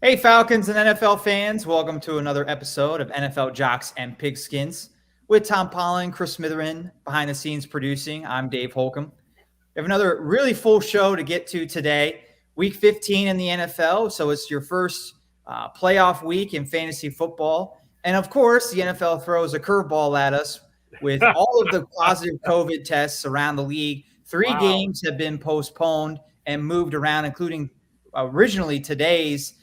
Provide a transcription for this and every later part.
Hey, Falcons and NFL fans, welcome to another episode of NFL Jocks and Pigskins with Tom Pollen, Chris Smitherin, behind the scenes producing. I'm Dave Holcomb. We have another really full show to get to today. Week 15 in the NFL, so it's your first playoff week in fantasy football. And of course, the NFL throws a curveball at us with all of the positive COVID tests around the league. Three games have been postponed and moved around, including originally today's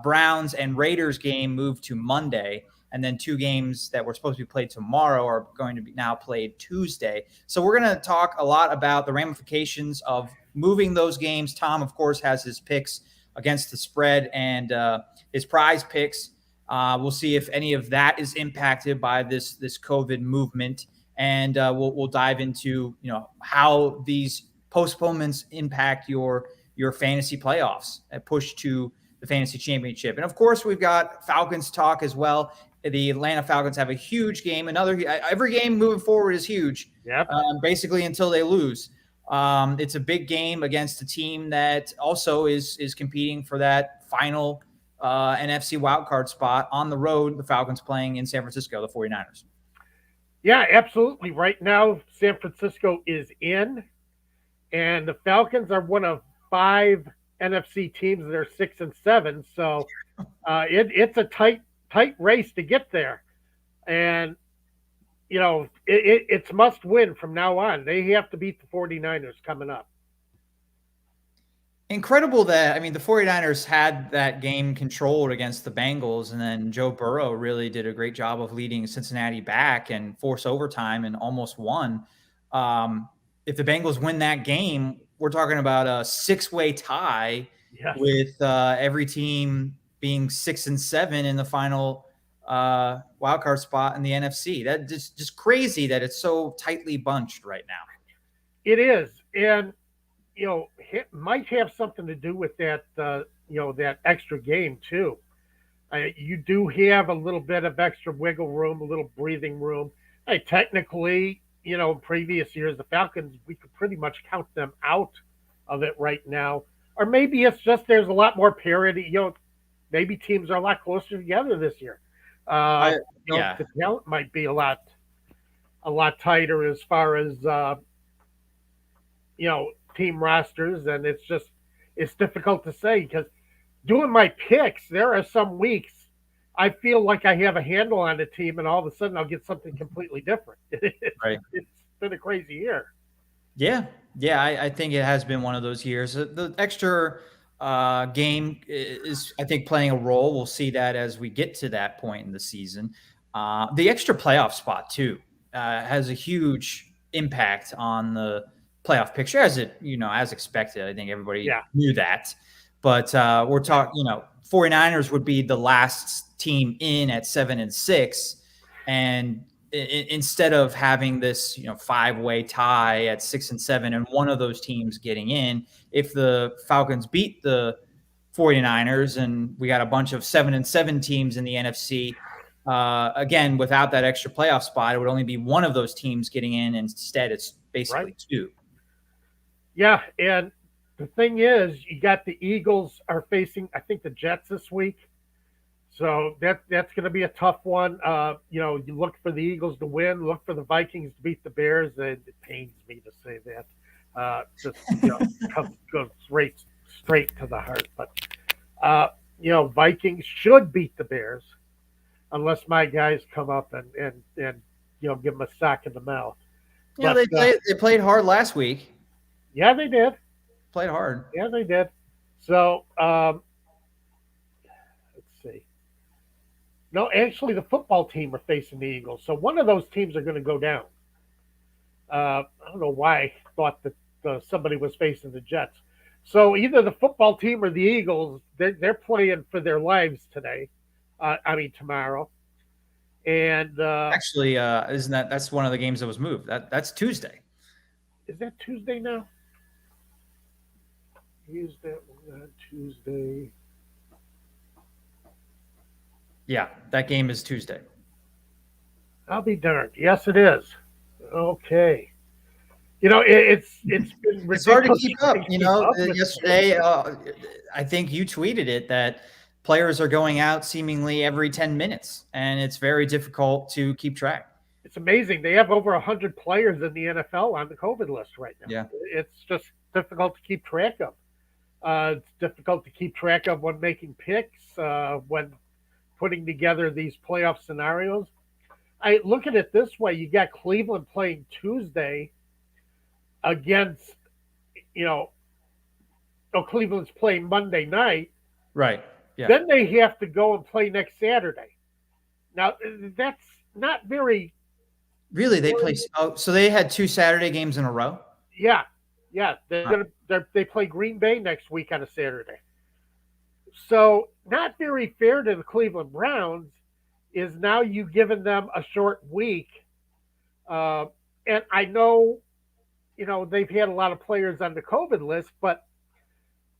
Browns and Raiders game moved to Monday, and then two games that were supposed to be played tomorrow are going to be now played Tuesday. So we're going to talk a lot about the ramifications of moving those games. Tom, of course, has his picks against the spread and his prize picks. We'll see if any of that is impacted by this COVID movement, and we'll dive into how these postponements impact your fantasy playoffs and push to the fantasy championship. And of course, we've got Falcons talk as well. The Atlanta Falcons have a huge game. Every game moving forward is huge. Yep. Basically until they lose. It's a big game against a team that also is competing for that final NFC wildcard spot on the road. The Falcons playing in San Francisco, the 49ers. Yeah, absolutely. Right now, San Francisco is in, and the Falcons are one of 5 NFC teams that are 6 and 7. So it's a tight race to get there. And, it's must win from now on. They have to beat the 49ers coming up. Incredible that, the 49ers had that game controlled against the Bengals, and then Joe Burrow really did a great job of leading Cincinnati back and force overtime and almost won. If the Bengals win that game, we're talking about a 6-way tie with every team being 6 and 7 in the final wildcard spot in the NFC. That just crazy that it's so tightly bunched right now. It is. And, it might have something to do with that, that extra game too. You do have a little bit of extra wiggle room, a little breathing room. Technically, in previous years, the Falcons, we could pretty much count them out of it right now. Or maybe it's just there's a lot more parity. Maybe teams are a lot closer together this year. The talent might be a lot tighter as far as team rosters, and it's difficult to say because doing my picks, there are some weeks I feel like I have a handle on the team, and all of a sudden I'll get something completely different. Right. It's been a crazy year. Yeah, I think it has been one of those years. The extra game is, I think, playing a role. We'll see that as we get to that point in the season. The extra playoff spot, too, has a huge impact on the playoff picture, as expected. I think everybody knew that. But we're talking, 49ers would be the last team in at 7 and 6. And instead of having this 5-way tie at 6 and 7 and one of those teams getting in, if the Falcons beat the 49ers and we got a bunch of 7 and 7 teams in the NFC, again, without that extra playoff spot, it would only be one of those teams getting in. Instead, it's basically 2. Yeah, and the thing is, you got the Eagles are facing, I think, the Jets this week. So that's going to be a tough one. You look for the Eagles to win, look for the Vikings to beat the Bears. And it pains me to say that. Goes straight to the heart. But, Vikings should beat the Bears unless my guys come up and give them a sock in the mouth. Yeah, they played hard last week. Yeah, they did. Played hard. Yeah, they did. So, let's see. No, actually, the football team are facing the Eagles. So one of those teams are going to go down. I don't know why I thought that somebody was facing the Jets. So either the football team or the Eagles, they're playing for their lives today. Tomorrow. And actually, that's one of the games that was moved. That's Tuesday. Is that Tuesday now? Tuesday. Yeah, that game is Tuesday. I'll be darned. Yes, it is. Okay. It's hard to keep up. Yesterday, I think you tweeted it that players are going out seemingly every 10 minutes, and it's very difficult to keep track. It's amazing. They have over 100 players in the NFL on the COVID list right now. Yeah. It's just difficult to keep track of. It's difficult to keep track of when making picks, when putting together these playoff scenarios. I look at it this way: you got Cleveland playing Tuesday against, Cleveland's playing Monday night. Right. Yeah. Then they have to go and play next Saturday. Now that's not very. Really, they play. Oh, so they had 2 Saturday games in a row. Yeah. They play Green Bay next week on a Saturday. So not very fair to the Cleveland Browns is now you've given them a short week. And I know, they've had a lot of players on the COVID list, but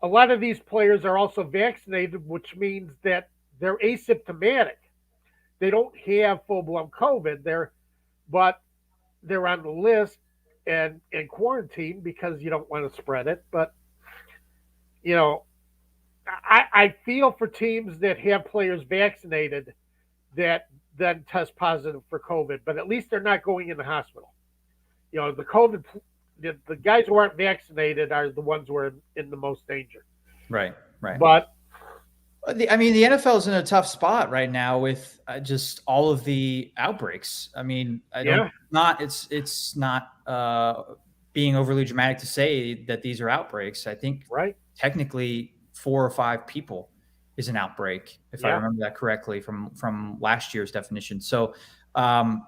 a lot of these players are also vaccinated, which means that they're asymptomatic. They don't have full-blown COVID. But they're on the list and quarantine because you don't want to spread it. But, I feel for teams that have players vaccinated that then test positive for COVID, but at least they're not going in the hospital. The guys who aren't vaccinated are the ones who are in the most danger. Right. But the NFL is in a tough spot right now with just all of the outbreaks. I mean, it's not being overly dramatic to say that these are outbreaks. I think technically 4 or 5 people is an outbreak, if I remember that correctly from last year's definition. So, a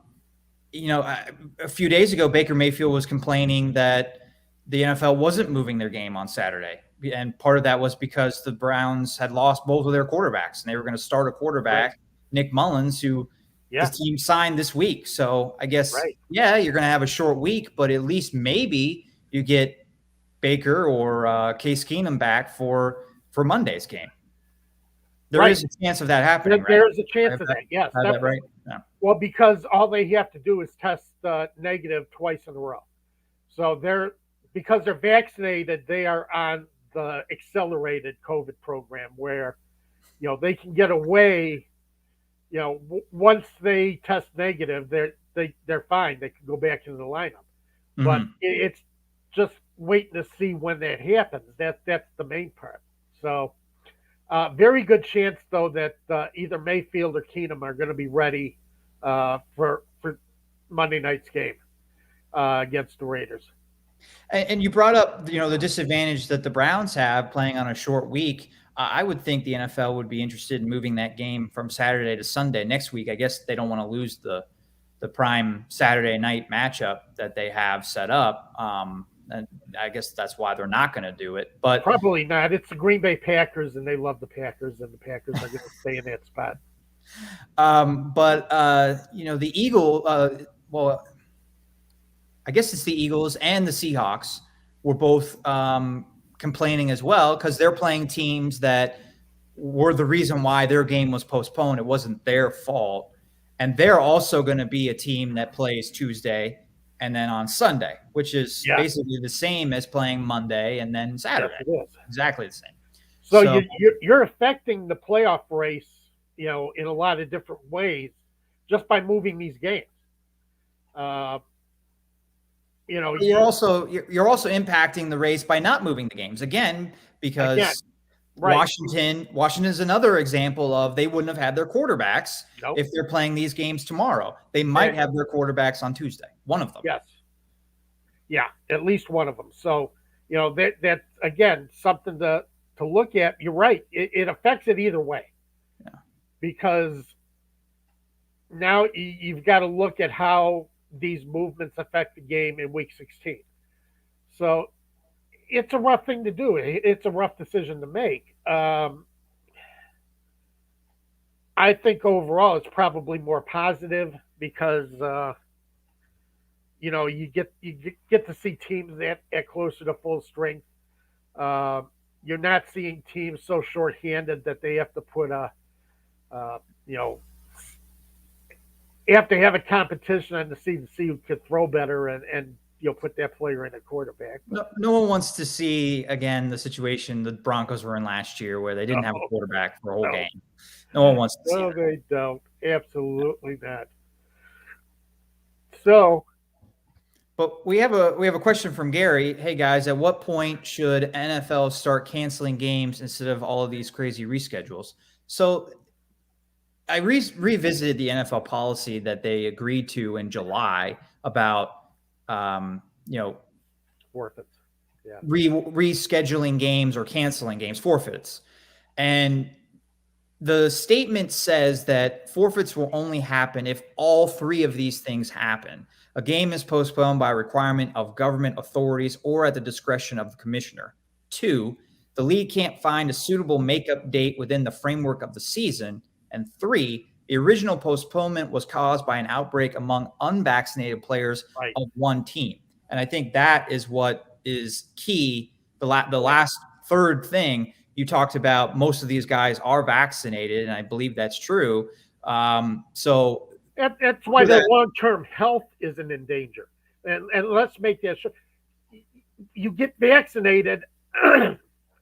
few days ago, Baker Mayfield was complaining that the NFL wasn't moving their game on Saturday. And part of that was because the Browns had lost both of their quarterbacks, and they were going to start a quarterback, Nick Mullins, who the team signed this week. So I guess, you're going to have a short week, but at least maybe you get Baker or Case Keenum back for Monday's game. There is a chance of that happening. There's a chance of that. Yes. That right? Yeah. Well, because all they have to do is test negative twice in a row. So because they're vaccinated, they are on the accelerated COVID program where, they can get away. Once they test negative, they're fine. They can go back into the lineup. Mm-hmm. But it's just waiting to see when that happens. That's the main part. So, very good chance though that either Mayfield or Keenum are going to be ready for Monday night's game against the Raiders. And you brought up, the disadvantage that the Browns have playing on a short week. I would think the NFL would be interested in moving that game from Saturday to Sunday next week. I guess they don't want to lose the prime Saturday night matchup that they have set up. And I guess that's why they're not going to do it. But probably not. It's the Green Bay Packers, and they love the Packers, and the Packers are going to stay in that spot. The Eagles. I guess it's the Eagles and the Seahawks were both complaining as well because they're playing teams that were the reason why their game was postponed. It wasn't their fault. And they're also going to be a team that plays Tuesday and then on Sunday, which is basically the same as playing Monday and then Saturday. Yes, it is. Exactly the same. So you're affecting the playoff race, in a lot of different ways just by moving these games. You're also impacting the race by not moving the games again because Washington is another example of they wouldn't have had their quarterbacks if they're playing these games tomorrow. They might have their quarterbacks on Tuesday. One of them. Yes. Yeah, at least one of them. So, that's again something to look at. You're right. It affects it either way. Yeah. Because now you've got to look at how these movements affect the game in week 16. So it's a rough thing to do. It's a rough decision to make. I think overall it's probably more positive because you get to see teams at closer to full strength. You're not seeing teams so shorthanded that they have to put you have to have a competition on the seed to see who could throw better and put that player in a quarterback. No one wants to see, again, the situation the Broncos were in last year where they didn't have a quarterback for a whole game. No one wants to see No, that. they don't. Absolutely not. So, but we have a question from Gary. Hey guys, at what point should NFL start canceling games instead of all of these crazy reschedules? So I revisited the NFL policy that they agreed to in July about forfeits. Yeah. Rescheduling games or canceling games, forfeits. And the statement says that forfeits will only happen if all three of these things happen. A game is postponed by requirement of government authorities or at the discretion of the commissioner. 2, the league can't find a suitable makeup date within the framework of the season. And 3, the original postponement was caused by an outbreak among unvaccinated players of one team. And I think that is what is key. The last third thing you talked about, most of these guys are vaccinated, and I believe that's true. So that's why their long-term health isn't in danger. And let's make that sure. You get vaccinated,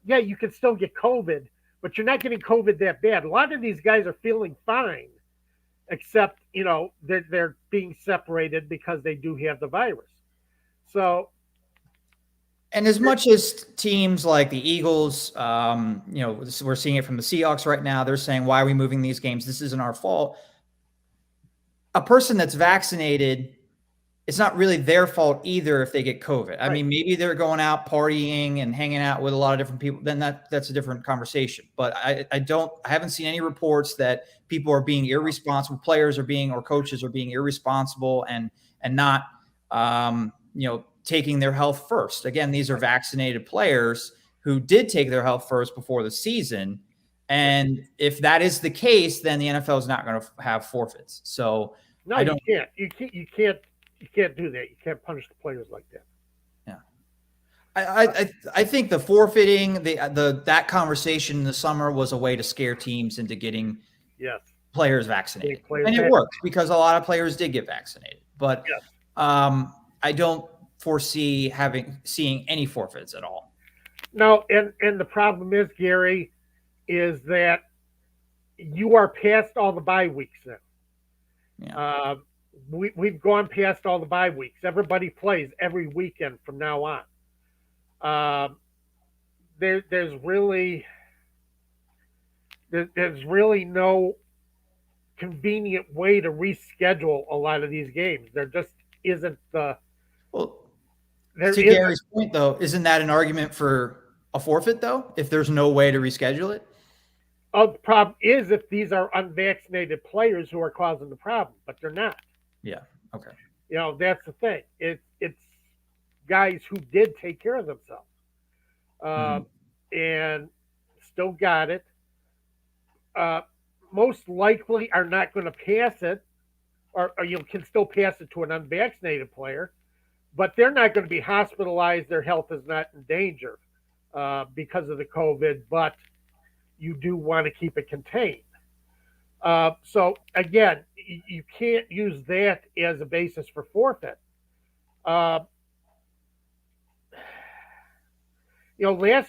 yeah, you can still get COVID, but you're not getting COVID that bad. A lot of these guys are feeling fine, except, they're being separated because they do have the virus. So, and as much as teams like the Eagles, we're seeing it from the Seahawks right now, they're saying, why are we moving these games? This isn't our fault. A person that's vaccinated, it's not really their fault either if they get COVID. I mean, maybe they're going out partying and hanging out with a lot of different people. Then that's a different conversation. But I haven't seen any reports that people are being irresponsible, players are being, or coaches are being irresponsible and not, taking their health first. Again, these are vaccinated players who did take their health first before the season. And if that is the case, then the NFL is not going to have forfeits. So no, you can't. You can't do that. You can't punish the players like that. Yeah. I think the forfeiting, that conversation in the summer was a way to scare teams into getting players vaccinated. And it worked because a lot of players did get vaccinated. But I don't foresee seeing any forfeits at all. No, and the problem is, Gary, is that you are past all the bye weeks now. Yeah. We've gone past all the bye weeks. Everybody plays every weekend from now on. There's really no convenient way to reschedule a lot of these games. There just isn't. To Gary's point, though, isn't that an argument for a forfeit, though, if there's no way to reschedule it? The problem is if these are unvaccinated players who are causing the problem, but they're not. Yeah. Okay. That's the thing. It's guys who did take care of themselves and still got it. Most likely are not going to pass it, or you can still pass it to an unvaccinated player, but they're not going to be hospitalized. Their health is not in danger because of the COVID, but you do want to keep it contained. So again, you can't use that as a basis for forfeit. Last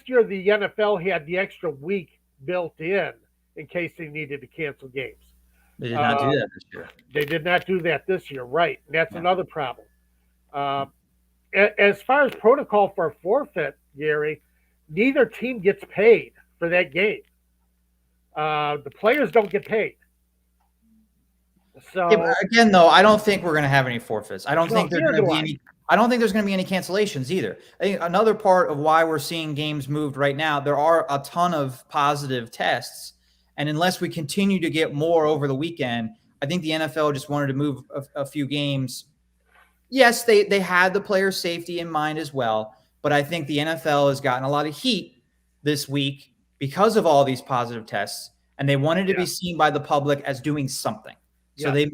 year the NFL had the extra week built in case they needed to cancel games. They did not do that this year. They did not do that this year, right? And that's another problem. As far as protocol for a forfeit, Gary, neither team gets paid for that game. The players don't get paid. So again, though, I don't think we're going to have any forfeits. I don't think there's going to be any. I don't think there's going to be any cancellations either. I think another part of why we're seeing games moved right now, there are a ton of positive tests, and unless we continue to get more over the weekend, I think the NFL just wanted to move a few games. Yes, they had the player safety in mind as well, but I think the NFL has gotten a lot of heat this week because of all these positive tests, and they wanted to be seen by the public as doing something. So they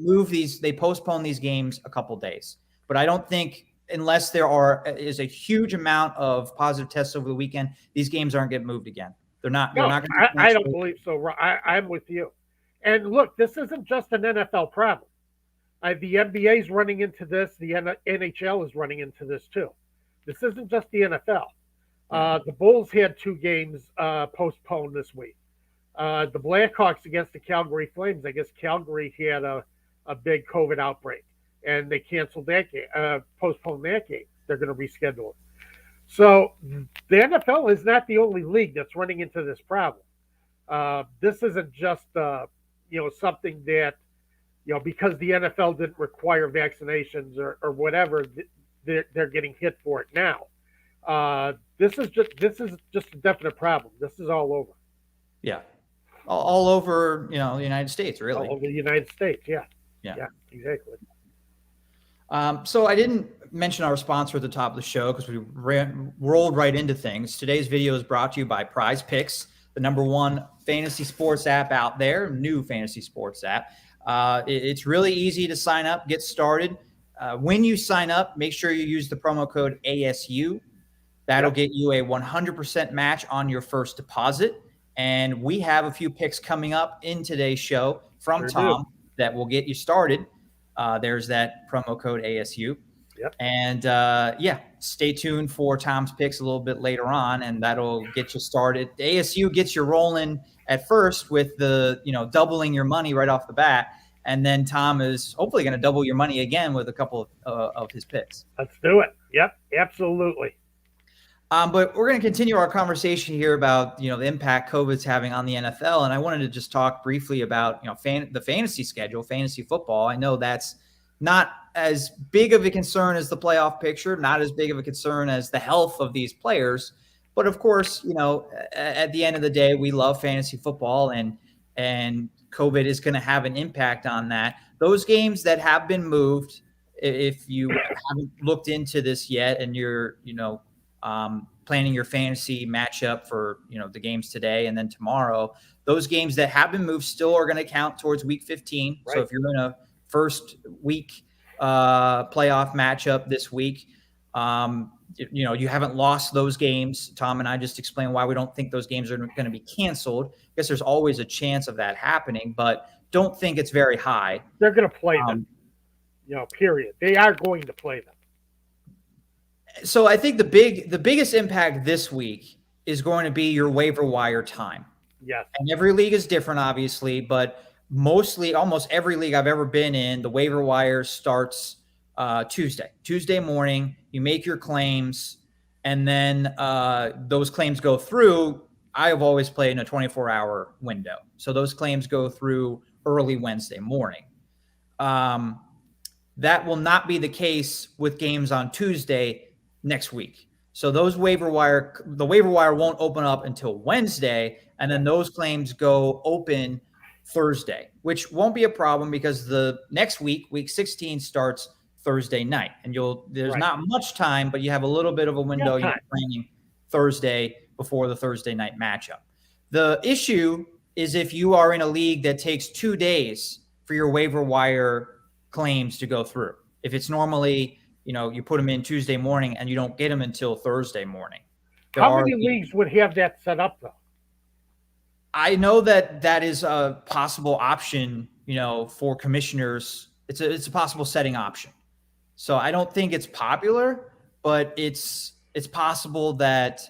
postpone these games a couple days. But I don't think, unless there is a huge amount of positive tests over the weekend, these games aren't getting moved again. They're not. No, they're not going to. I don't believe so. I'm with you. And look, this isn't just an NFL problem. The NBA is running into this. The NHL is running into this too. This isn't just the NFL. The Bulls had 2 games postponed this week. The Blackhawks against the Calgary Flames, I guess Calgary had a big COVID outbreak, and they canceled that game, postponed that game. They're going to reschedule it. So the NFL is not the only league that's running into this problem. This isn't just something that because the NFL didn't require vaccinations or whatever, they're getting hit for it now. This is just a definite problem. This is all over. Yeah, all over the United States, really. All over the United States. Yeah, exactly. So I didn't mention our sponsor at the top of the show because we rolled right into things. Today's video is brought to you by Prize Picks, the #1 fantasy sports app out there, new fantasy sports app. It's really easy to sign up, get started. When you sign up, make sure you use the promo code ASU. That'll get you a 100% match on your first deposit. And we have a few picks coming up in today's show from Tom that will get you started. There's that promo code ASU. Yep. And stay tuned for Tom's picks a little bit later on, and that'll get you started. The ASU gets you rolling at first with the doubling your money right off the bat, and then Tom is hopefully going to double your money again with a couple of his picks. Let's do it. Yep, absolutely. But we're going to continue our conversation here about the impact COVID's having on the NFL, and I wanted to just talk briefly about the fantasy schedule, fantasy football. I know that's not as big of a concern as the playoff picture, not as big of a concern as the health of these players, but of course, at the end of the day, we love fantasy football, and COVID is going to have an impact on that. Those games that have been moved, if you haven't looked into this yet, and you're planning your fantasy matchup for the games today and then tomorrow, those games that have been moved still are going to count towards week 15. Right. So if you're in a first week playoff matchup this week, you haven't lost those games. Tom and I just explained why we don't think those games are going to be canceled. I guess there's always a chance of that happening, but don't think it's very high. They're going to play them, period. They are going to play them. So I think the biggest impact this week is going to be your waiver wire time. Yes. And every league is different, obviously, but almost every league I've ever been in, the waiver wire starts Tuesday morning. You make your claims, and then those claims go through. I have always played in a 24-hour window. So those claims go through early Wednesday morning. That will not be the case with games on Tuesday next week. So the waiver wire won't open up until Wednesday, and then those claims go open Thursday, which won't be a problem because the next week, week 16, starts Thursday night, and there's not much time, but you have a little bit of a window. You're playing Thursday before the Thursday night matchup. The issue is if you are in a league that takes 2 days for your waiver wire claims to go through. If it's normally you put them in Tuesday morning and you don't get them until Thursday morning. How many leagues would have that set up, though? I know that is a possible option, for commissioners. It's a possible setting option. So I don't think it's popular, but it's possible that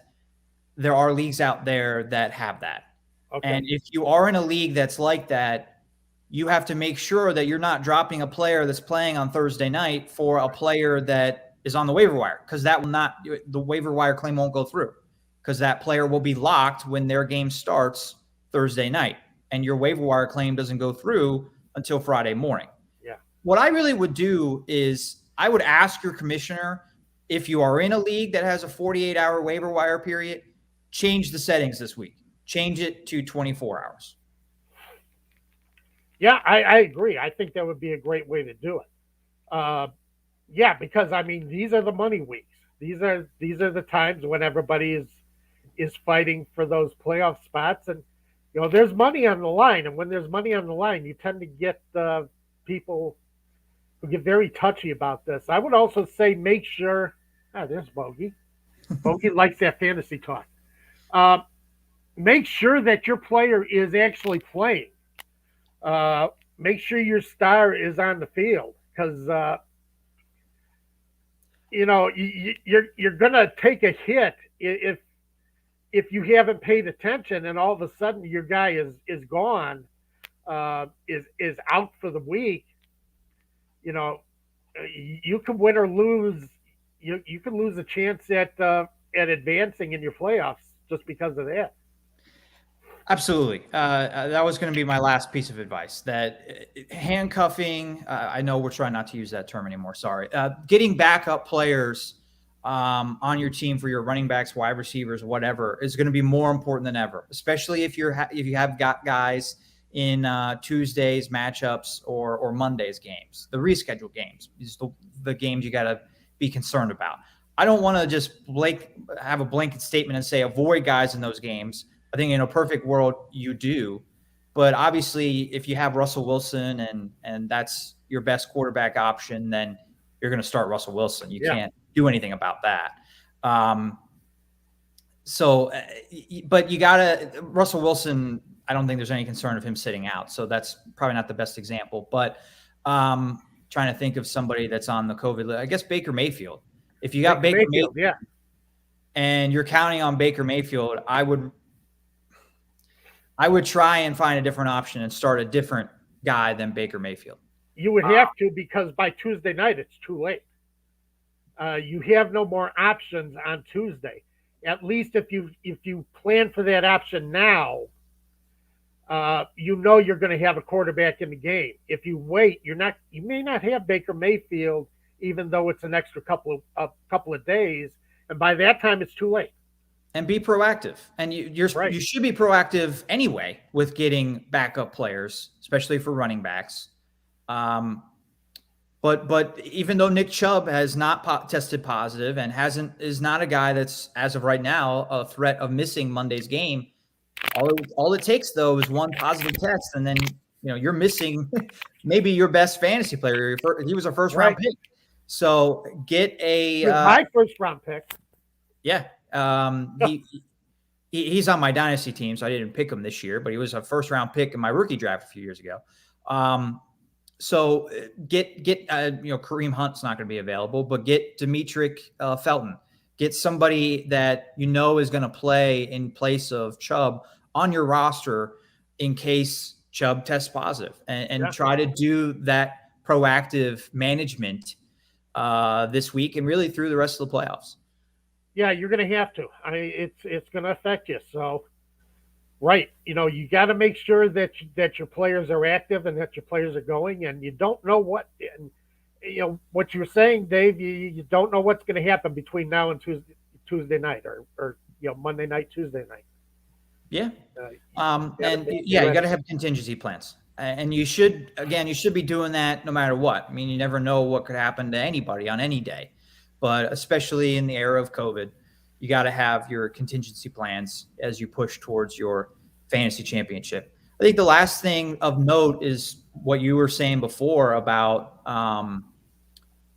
there are leagues out there that have that. Okay. And if you are in a league that's like that, you have to make sure that you're not dropping a player that's playing on Thursday night for a player that is on the waiver wire, because the waiver wire claim won't go through, because that player will be locked when their game starts Thursday night, and your waiver wire claim doesn't go through until Friday morning. Yeah. What I really would do is I would ask your commissioner, if you are in a league that has a 48-hour waiver wire period, change the settings this week. Change it to 24 hours. Yeah, I agree. I think that would be a great way to do it. Because these are the money weeks. These are the times when everybody is fighting for those playoff spots, and there's money on the line. And when there's money on the line, you tend to get people who get very touchy about this. I would also say make sure. There's Bogey. Bogey likes that fantasy talk. Make sure that your player is actually playing. Make sure your star is on the field. because you're gonna take a hit if you haven't paid attention, and all of a sudden your guy is gone, is out for the week. You know, you can win or lose. You can lose a chance at advancing in your playoffs just because of that. Absolutely. That was going to be my last piece of advice, that handcuffing, I know we're trying not to use that term anymore. Sorry. Getting backup players on your team for your running backs, wide receivers, whatever, is going to be more important than ever, especially if you have got guys in Tuesday's matchups or Monday's games, the rescheduled games. These are the games you got to be concerned about. I don't want to just have a blanket statement and say avoid guys in those games. I think in a perfect world you do, but obviously if you have Russell Wilson and that's your best quarterback option, then you're going to start Russell Wilson. You can't do anything about that. But you gotta, Russell Wilson, I don't think there's any concern of him sitting out. So that's probably not the best example, but trying to think of somebody that's on the COVID list. I guess Baker Mayfield. If you got Baker Mayfield, and you're counting on Baker Mayfield, I would try and find a different option and start a different guy than Baker Mayfield. You would have to, because by Tuesday night it's too late. You have no more options on Tuesday. At least if you plan for that option now, you're going to have a quarterback in the game. If you wait, you may not have Baker Mayfield, even though it's an extra couple of days, and by that time it's too late. And be proactive. And you should be proactive anyway with getting backup players, especially for running backs. But even though Nick Chubb has not tested positive and is not a guy that's, as of right now, a threat of missing Monday's game, all it takes though is one positive test, and then you're missing maybe your best fantasy player. He was a first round pick, so get my first round pick. Yeah. He's on my dynasty team, so I didn't pick him this year, but he was a first round pick in my rookie draft a few years ago. So get Kareem Hunt's not going to be available, but get Demetric Felton. Get somebody that is going to play in place of Chubb on your roster in case Chubb tests positive, and try to do that proactive management this week and really through the rest of the playoffs. Yeah, you're going to have to. I mean, it's going to affect you. So, right, you got to make sure that your players are active and that your players are going. And you don't know what what you were saying, Dave. You don't know what's going to happen between now and Tuesday night or Monday night, Tuesday night. Yeah, you got to have contingency plans, and you should be doing that no matter what. I mean, you never know what could happen to anybody on any day. But especially in the era of COVID, you got to have your contingency plans as you push towards your fantasy championship. I think the last thing of note is what you were saying before about,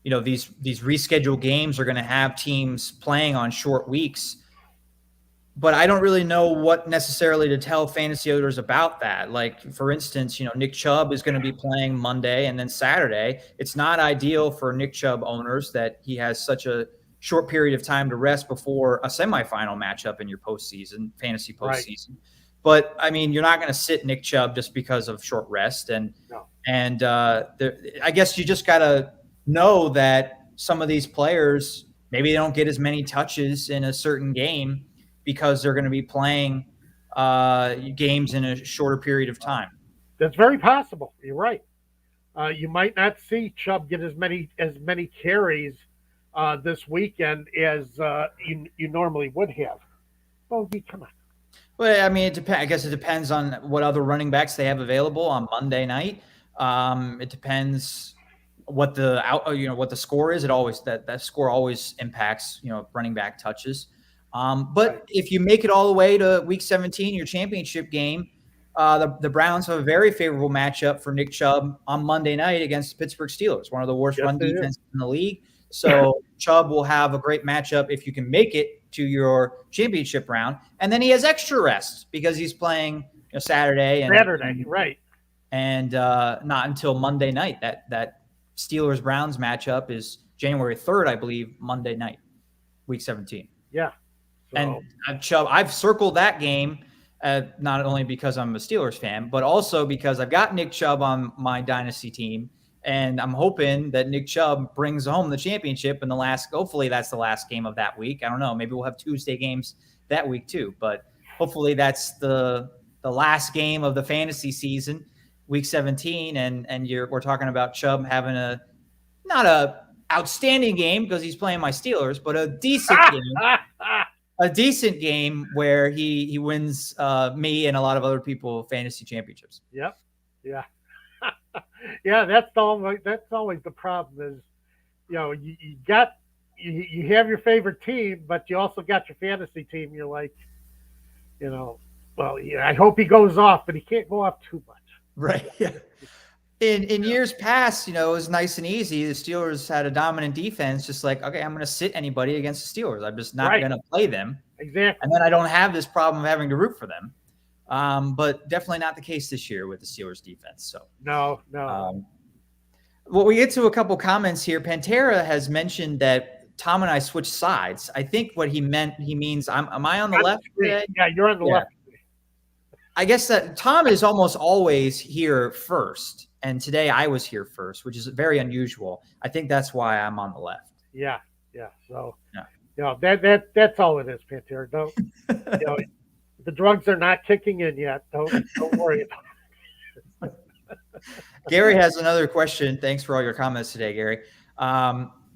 these rescheduled games are going to have teams playing on short weeks. But I don't really know what necessarily to tell fantasy owners about that. Like, for instance, Nick Chubb is going to be playing Monday and then Saturday. It's not ideal for Nick Chubb owners that he has such a short period of time to rest before a semifinal matchup in your fantasy postseason. Right. But, I mean, you're not going to sit Nick Chubb just because of short rest. I guess you just got to know that some of these players, maybe they don't get as many touches in a certain game because they're going to be playing games in a shorter period of time. That's very possible. You're right. You might not see Chubb get as many carries this weekend as you normally would have. Bogey, come on. Well, I mean, it depends. I guess it depends on what other running backs they have available on Monday night. It depends what the score is. It always that score always impacts running back touches. But if you make it all the way to week 17, your championship game, the Browns have a very favorable matchup for Nick Chubb on Monday night against the Pittsburgh Steelers, one of the worst run defenses in the league. So Chubb will have a great matchup if you can make it to your championship round. And then he has extra rest because he's playing Saturday, right? And not until Monday night that Steelers-Browns matchup is January 3rd, I believe, Monday night, week 17. Yeah. So. And I've circled that game, not only because I'm a Steelers fan, but also because I've got Nick Chubb on my dynasty team, and I'm hoping that Nick Chubb brings home the championship in hopefully that's the last game of that week. I don't know. Maybe we'll have Tuesday games that week too, but hopefully that's the last game of the fantasy season, week 17. And we're talking about Chubb having not a outstanding game because he's playing my Steelers, but a decent game. A decent game where he wins me and a lot of other people fantasy championships. Yep. Yeah. Yeah. That's always the problem is, you have your favorite team, but you also got your fantasy team. You're like, well, yeah, I hope he goes off, but he can't go off too much. Right. Yeah. In years past, it was nice and easy. The Steelers had a dominant defense, just like, okay, I'm going to sit anybody against the Steelers. I'm just not going to play them. Exactly. And then I don't have this problem of having to root for them. But definitely not the case this year with the Steelers defense. So no. Well, we get to a couple comments here. Pantera has mentioned that Tom and I switched sides. I think what he means, am I on the left today? Yeah, you're on the left. I guess that Tom is almost always here first. And today I was here first, which is very unusual. I think that's why I'm on the left. Yeah. So, that's all it is, Pantera. Don't, the drugs are not kicking in yet. Don't worry about it. Gary has another question. Thanks for all your comments today, Gary.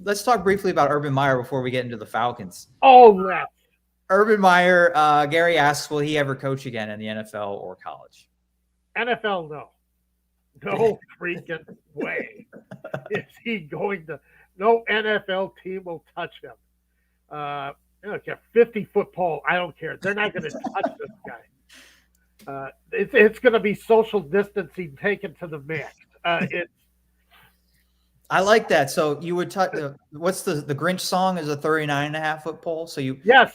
Let's talk briefly about Urban Meyer before we get into the Falcons. Oh, yeah. Urban Meyer, Gary asks, will he ever coach again in the NFL or college? NFL, no. No freaking way is he going to. No NFL team will touch him. I don't care. 50-foot pole. I don't care. They're not going to touch this guy. It's going to be social distancing taken to the max. I like that. So you would touch. What's the Grinch song? Is a 39.5-foot pole. So yeah.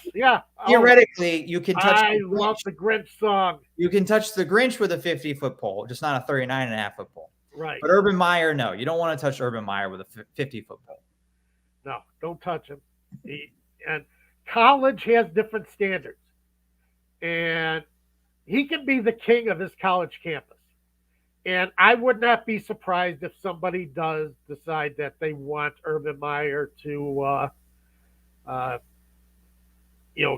Theoretically, you can touch. I love the Grinch song. You can touch the Grinch with a 50-foot pole, just not a 39.5-foot pole. Right. But Urban Meyer, no, you don't want to touch Urban Meyer with a 50-foot pole. No, don't touch him. And college has different standards, and he can be the king of his college campus. And I would not be surprised if somebody does decide that they want Urban Meyer to,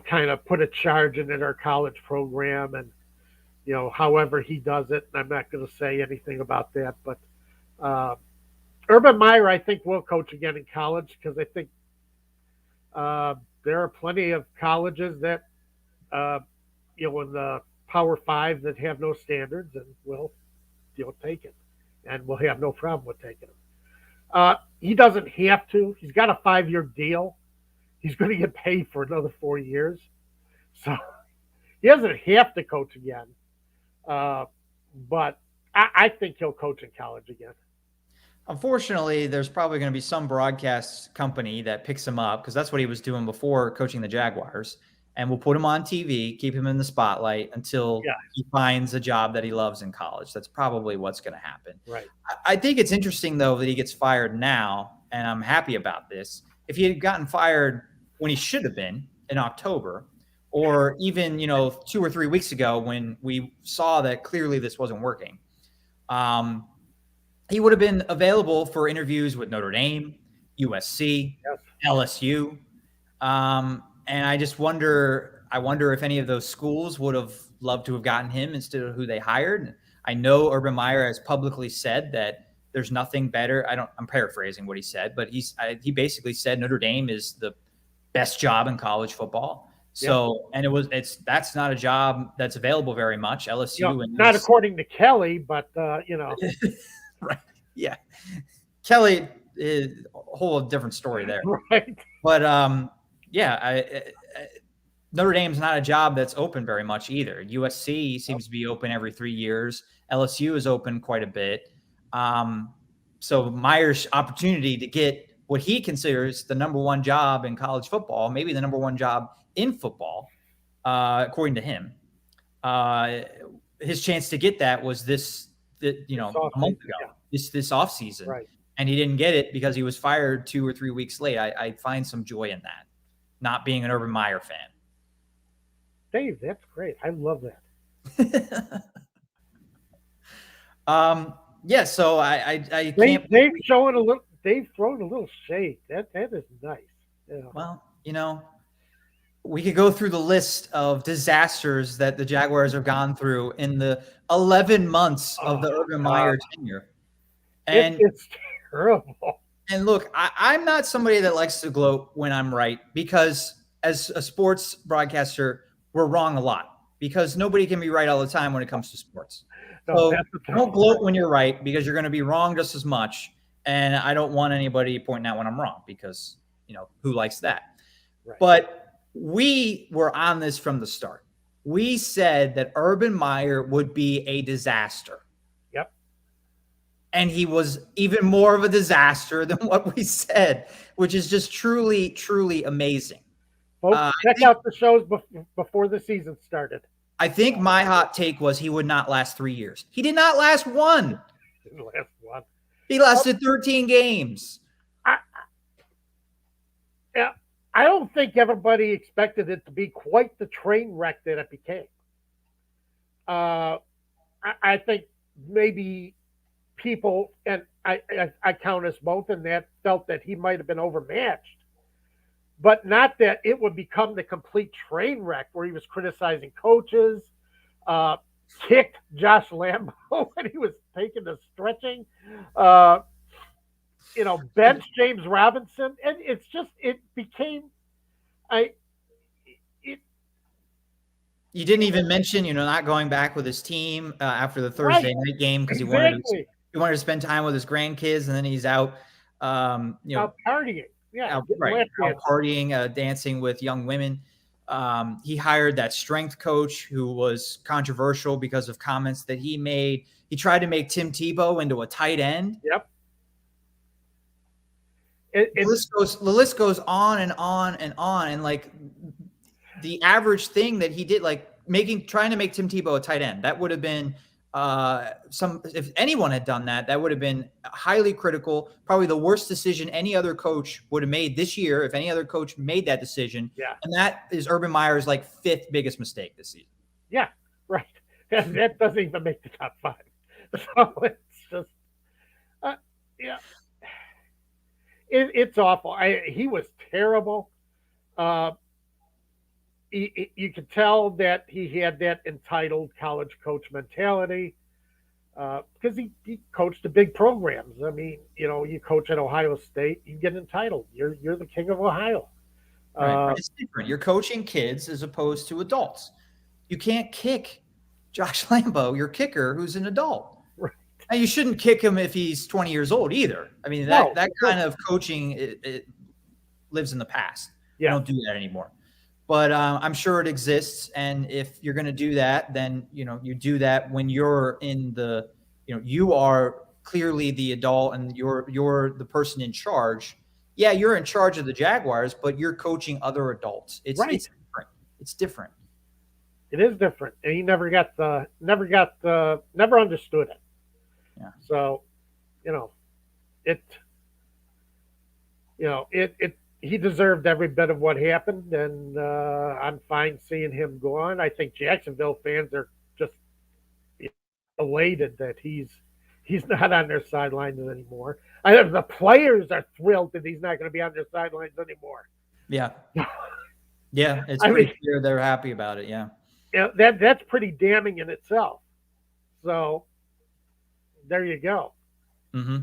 kind of put a charge into their college program and, however he does it. I'm not going to say anything about that, but Urban Meyer, I think, will coach again in college because I think there are plenty of colleges that, in the Power Five that have no standards and will take it, and we'll have no problem with taking him. He doesn't have to. He's got a 5-year deal. He's going to get paid for another 4 years, so he doesn't have to coach again. But I think he'll coach in college again. Unfortunately, there's probably going to be some broadcast company that picks him up because that's what he was doing before coaching the Jaguars. And we'll put him on TV, keep him in the spotlight until he finds a job that he loves in college. That's probably what's going to happen. Right. I think it's interesting, though, that he gets fired now, and I'm happy about this. If he had gotten fired when he should have been in October, or even 2 or 3 weeks ago when we saw that clearly this wasn't working, he would have been available for interviews with Notre Dame, USC, LSU. And I just wonder if any of those schools would have loved to have gotten him instead of who they hired. I know Urban Meyer has publicly said that there's nothing better. I'm paraphrasing what he said, but he basically said Notre Dame is the best job in college football. So, and that's not a job that's available very much. LSU and not according to Kelly, but right. Yeah. Kelly is a whole different story there. Right. But, Notre Dame's not a job that's open very much either. USC seems to be open every 3 years. LSU is open quite a bit. So Meyer's opportunity to get what he considers the number one job in college football, maybe the number one job in football, according to him, his chance to get that was a month ago, this offseason. Right. and he didn't get it because he was fired 2 or 3 weeks late. I find some joy in that, not being an Urban Meyer fan. Dave, that's great. I love that. Yeah, so I Dave, can't. Dave throwing a little shade. That is nice. Yeah. Well, we could go through the list of disasters that the Jaguars have gone through in the 11 months of the Urban Meyer tenure. And it's terrible. And look, I'm not somebody that likes to gloat when I'm right, because as a sports broadcaster, we're wrong a lot, because nobody can be right all the time when it comes to sports. So don't gloat when you're right, because you're going to be wrong just as much. And I don't want anybody pointing out when I'm wrong, because, who likes that? Right. But we were on this from the start. We said that Urban Meyer would be a disaster. Yep. And he was even more of a disaster than what we said, which is just truly, truly amazing. Folks, check out the shows before the season started. I think my hot take was he would not last 3 years. He did not last one. Didn't last one. He lasted 13 games. I don't think everybody expected it to be quite the train wreck that it became. I think maybe people, and I count us both in that, felt that he might have been overmatched, but not that it would become the complete train wreck where he was criticizing coaches, kicked Josh Lambo when he was taking the stretching, bench James Robinson, and it became You didn't even mention, not going back with his team after the Thursday night game, because he wanted to spend time with his grandkids, and then he's out, out partying, out partying, dancing with young women. He hired that strength coach who was controversial because of comments that he made. He tried to make Tim Tebow into a tight end. Yep. The list goes on and on and on. And like the average thing that he did, like trying to make Tim Tebow a tight end, that would have been if anyone had done that, that would have been highly critical, probably the worst decision any other coach would have made this year, if any other coach made that decision. Yeah. And that is Urban Meyer's like 5th biggest mistake this season. Yeah, right. That doesn't even make the top 5. So it's just, yeah. It's awful. He was terrible. You could tell that he had that entitled college coach mentality because he coached the big programs. I mean, you coach at Ohio State, you get entitled. You're the king of Ohio. Right. It's different. You're coaching kids as opposed to adults. You can't kick Josh Lambo, your kicker, who's an adult. Right. Now, you shouldn't kick him if he's 20 years old either. I mean, that kind of coaching it lives in the past. Yeah. You don't do that anymore. But I'm sure it exists. And if you're going to do that, then, you do that when you're in the, you are clearly the adult and you're the person in charge. Yeah, you're in charge of the Jaguars, but you're coaching other adults. It's different. It's different. It is different. And he never understood it. Yeah. So, he deserved every bit of what happened, and I'm fine seeing him go on. I think Jacksonville fans are just elated that he's not on their sidelines anymore. The players are thrilled that he's not going to be on their sidelines anymore. Yeah. Yeah, it's pretty clear they're happy about it, yeah. Yeah, that's pretty damning in itself. So, there you go. Mm-hmm.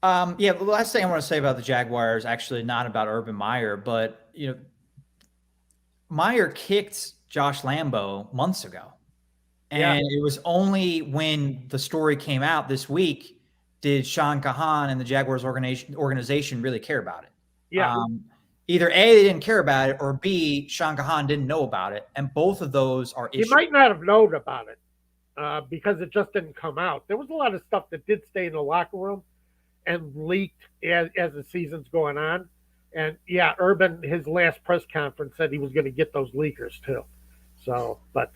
The last thing I want to say about the Jaguars, actually not about Urban Meyer, but, Meyer kicked Josh Lambo months ago. And it was only when the story came out this week did Sean Kahan and the Jaguars organization really care about it. Yeah. Either A, they didn't care about it, or B, Sean Kahan didn't know about it. And both of those are issues. He might not have known about it because it just didn't come out. There was a lot of stuff that did stay in the locker room and leaked as the season's going on. And, Urban, his last press conference said he was going to get those leakers too. So, but,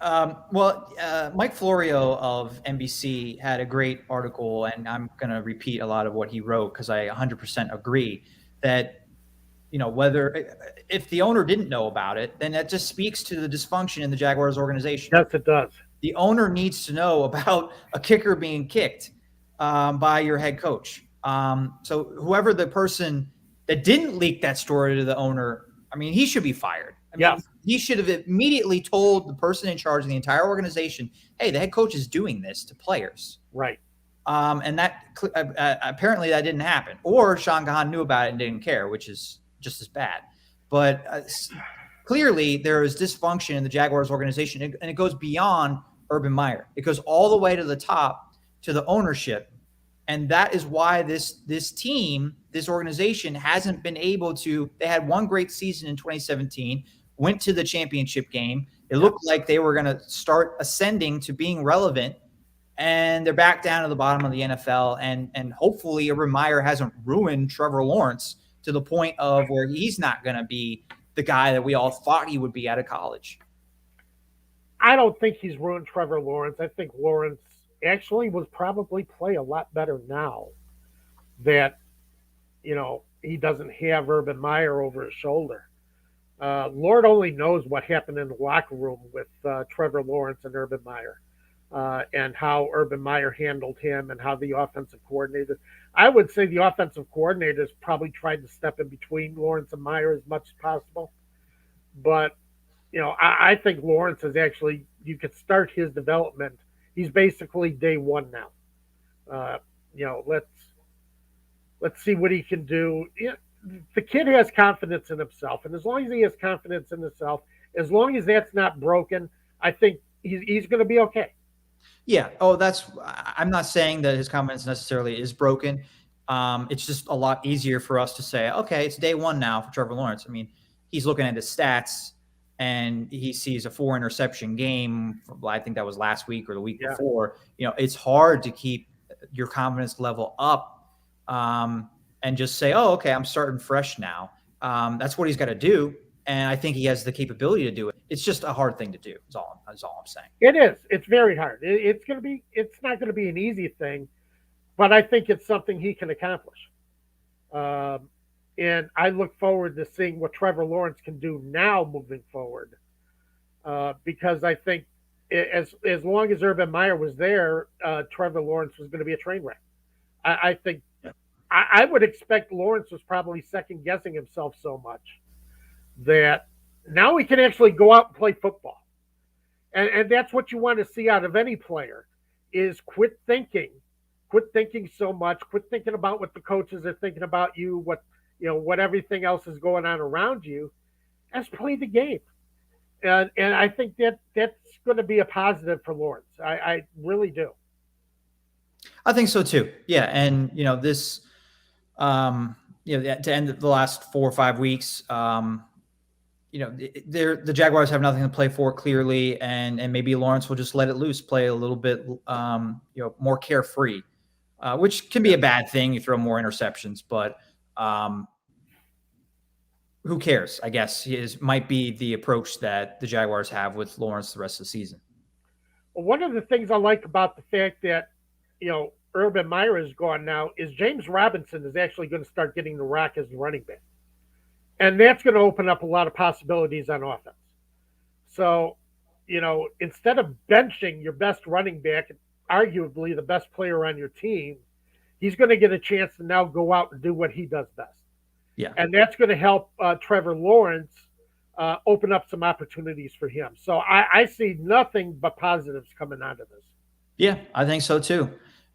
Mike Florio of NBC had a great article, and I'm going to repeat a lot of what he wrote because I 100% agree that, whether if the owner didn't know about it, then that just speaks to the dysfunction in the Jaguars organization. Yes, it does. The owner needs to know about a kicker being kicked by your head coach. So whoever the person that didn't leak that story to the owner, I mean, he should be fired. I mean, he should have immediately told the person in charge of the entire organization, hey, the head coach is doing this to players. Right. And that apparently that didn't happen. Or Sean Gahan knew about it and didn't care, which is just as bad. But clearly there is dysfunction in the Jaguars organization, and it goes beyond Urban Meyer. It goes all the way to the top, to the ownership. And that is why this team, this organization hasn't been able to. They had one great season in 2017, went to the championship game. It looked like they were going to start ascending to being relevant, and they're back down to the bottom of the NFL. And hopefully Urban Meyer hasn't ruined Trevor Lawrence to the point of where he's not going to be the guy that we all thought he would be out of college. I don't think he's ruined Trevor Lawrence. I think Lawrence actually would probably play a lot better now that, he doesn't have Urban Meyer over his shoulder. Lord only knows what happened in the locker room with Trevor Lawrence and Urban Meyer, and how Urban Meyer handled him and how the offensive coordinator. I would say the offensive coordinators probably tried to step in between Lawrence and Meyer as much as possible. But, I think Lawrence is actually, you could start his development. He's basically day one now. Let's see what he can do. The kid has confidence in himself, and as long as he has confidence in himself, as long as that's not broken, I think he's going to be okay. Yeah. I'm not saying that his confidence necessarily is broken. It's just a lot easier for us to say, okay, it's day one now for Trevor Lawrence. I mean, he's looking at his stats and he sees a 4 interception game. I think that was last week or the week before. It's hard to keep your confidence level up and just say, oh, okay, I'm starting fresh now. That's what he's got to do. And I think he has the capability to do it. It's just a hard thing to do. Is all I'm saying. It is. It's very hard. It's not going to be an easy thing, but I think it's something he can accomplish. And I look forward to seeing what Trevor Lawrence can do now moving forward. Because I think as long as Urban Meyer was there, Trevor Lawrence was going to be a train wreck. I think I would expect Lawrence was probably second guessing himself so much that now he can actually go out and play football. And that's what you want to see out of any player is quit thinking so much, quit thinking about what the coaches are thinking about you, what everything else is going on around you. Just play the game. And I think that's going to be a positive for Lawrence. I really do. I think so too. Yeah. And, this, to end the last 4 or 5 weeks, the Jaguars have nothing to play for clearly. And maybe Lawrence will just let it loose, play a little bit, more carefree, which can be a bad thing. You throw more interceptions, but who cares? I guess might be the approach that the Jaguars have with Lawrence the rest of the season. Well, one of the things I like about the fact that, Urban Meyer is gone now is James Robinson is actually going to start getting the rock as the running back. And that's going to open up a lot of possibilities on offense. So, instead of benching your best running back, arguably the best player on your team, he's going to get a chance to now go out and do what he does best. Yeah. And that's going to help Trevor Lawrence open up some opportunities for him. So I see nothing but positives coming out of this. Yeah, I think so too.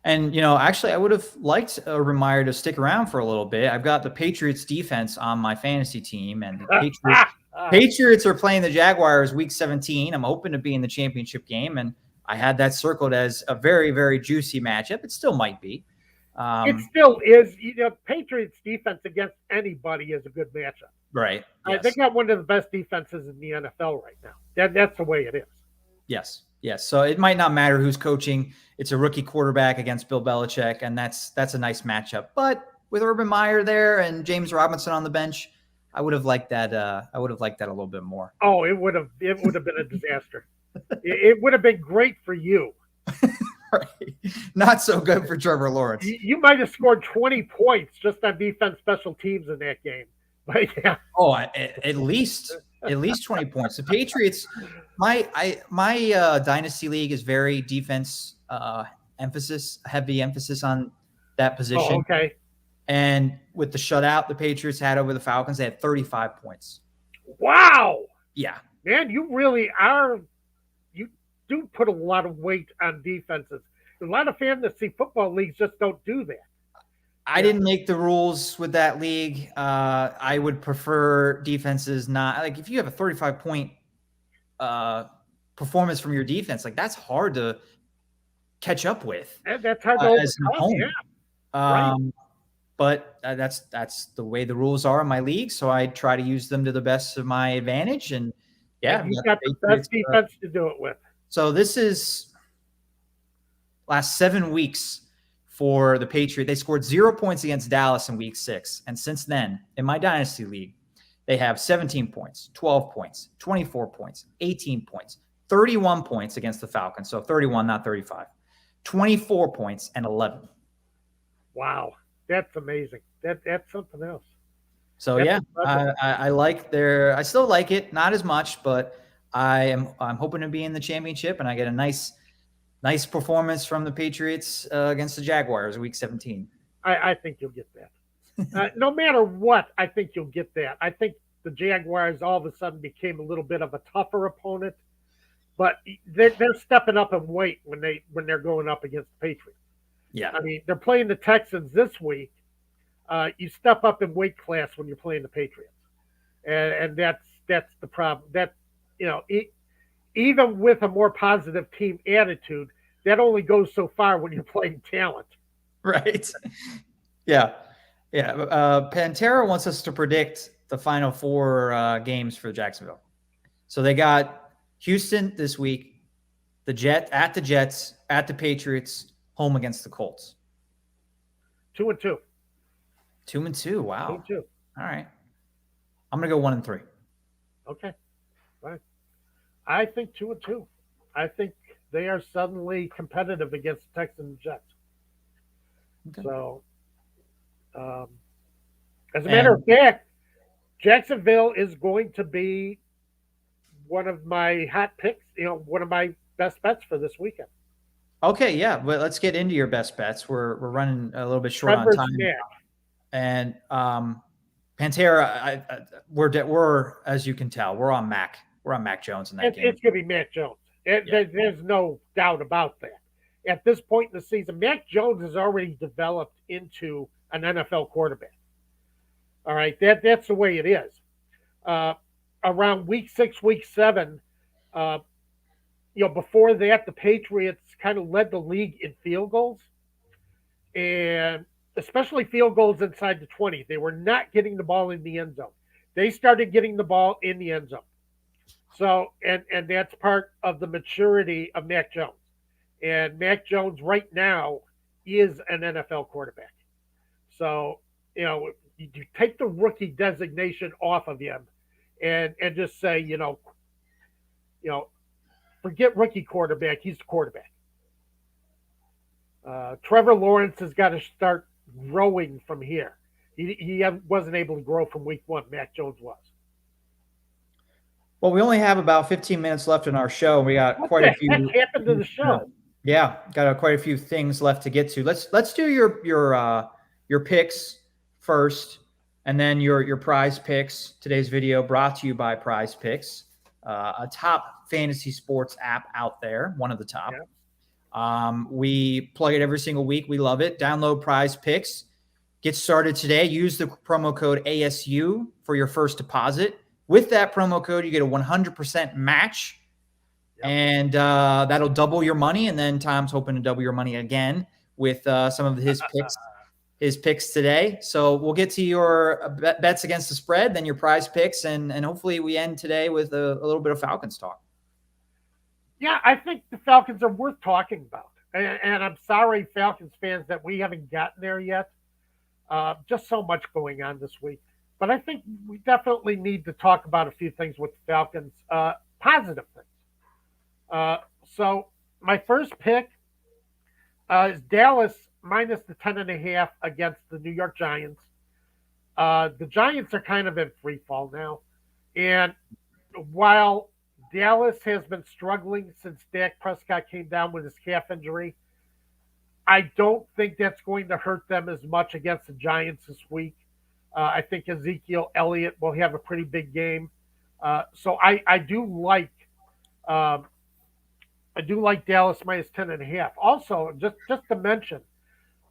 And, actually, I would have liked Urban Meyer to stick around for a little bit. I've got the Patriots defense on my fantasy team, and the Patriots are playing the Jaguars week 17. I'm hoping to be in the championship game, and I had that circled as a very, very juicy matchup. It still might be. It still is. Patriots defense against anybody is a good matchup. Right. Yes. They got one of the best defenses in the NFL right now. That's the way it is. Yes. So it might not matter who's coaching. It's a rookie quarterback against Bill Belichick, and that's a nice matchup. But with Urban Meyer there and James Robinson on the bench, I would have liked that. I would have liked that a little bit more. Oh, it would have been a disaster. It would have been great for you. Right. Not so good for Trevor Lawrence. You might have scored 20 points just on defense special teams in that game. But yeah. Oh, at least 20 points. The Patriots, my dynasty league is very defense heavy emphasis on that position. Oh, okay. And with the shutout the Patriots had over the Falcons, they had 35 points. Wow. Yeah. Man, you really are. You do put a lot of weight on defenses. A lot of fantasy football leagues just don't do that. I didn't make the rules with that league. I would prefer defenses not like if you have a 35-point performance from your defense, like that's hard to catch up with. That's hard to overcome. Yeah. Right. But that's the way the rules are in my league. So I try to use them to the best of my advantage. And yeah, you got the best defense to do it with. So this is last 7 weeks for the Patriots. They scored 0 points against Dallas in week 6. And since then, in my dynasty league, they have 17 points, 12 points, 24 points, 18 points, 31 points against the Falcons. So 31, not 35, 24 points and 11. Wow. That's amazing. That's something else. So I like I still like it, not as much, but I'm hoping to be in the championship and I get a nice performance from the Patriots against the Jaguars week 17. I think you'll get that. No matter what, I think you'll get that. I think the Jaguars all of a sudden became a little bit of a tougher opponent, but they're stepping up in weight when they're going up against the Patriots. Yeah. I mean, they're playing the Texans this week. You step up in weight class when you're playing the Patriots. And that's the problem. That, even with a more positive team attitude, that only goes so far when you're playing talent. Right. Yeah. Yeah. Pantera wants us to predict the final 4 games for Jacksonville. So they got Houston this week, the Jets, at the Patriots, home against the Colts. 2-2. 2-2. Wow. 2-2. All right. I'm going to go 1-3. Okay. Fine. I think 2-2. I think they are suddenly competitive against the Texans and Jets. Okay. So, as a matter of fact, Jacksonville is going to be one of my hot picks, one of my best bets for this weekend. Okay, yeah, but let's get into your best bets. We're running a little bit short on time. And Pantera, we're as you can tell, we're on Mac Jones in that game. It's going to be Mac Jones. There's no doubt about that. At this point in the season, Mac Jones has already developed into an NFL quarterback. All right, that's the way it is. Around week 6, week 7, before that, the Patriots kind of led the league in field goals, and especially field goals inside the 20. They were not getting the ball in the end zone. They started getting the ball in the end zone. So, and that's part of the maturity of Mac Jones. And Mac Jones right now is an NFL quarterback. So, you take the rookie designation off of him and just say, forget rookie quarterback. He's the quarterback. Trevor Lawrence has got to start growing from here. He wasn't able to grow from week 1. Mac Jones was. Well, we only have about 15 minutes left in our show. We got quite a few. What happened to the show? Yeah, got quite a few things left to get to. Let's do your picks first, and then your prize picks. Today's video brought to you by Prize Picks, a top fantasy sports app out there, one of the top. Yeah. We plug it every single week. We love it. Download Prize Picks. Get started today. Use the promo code ASU for your first deposit. With that promo code, you get a 100% match, and that'll double your money. And then Tom's hoping to double your money again with some of his picks today. So we'll get to your bets against the spread, then your prize picks, and hopefully we end today with a little bit of Falcons talk. Yeah, I think the Falcons are worth talking about. And I'm sorry, Falcons fans, that we haven't gotten there yet. Just so much going on this week. But I think we definitely need to talk about a few things with the Falcons, positive things. So my first pick is Dallas minus the 10.5 against the New York Giants. The Giants are kind of in free fall now. And while Dallas has been struggling since Dak Prescott came down with his calf injury, I don't think that's going to hurt them as much against the Giants this week. I think Ezekiel Elliott will have a pretty big game. So I do like Dallas minus 10.5. Also, just to mention,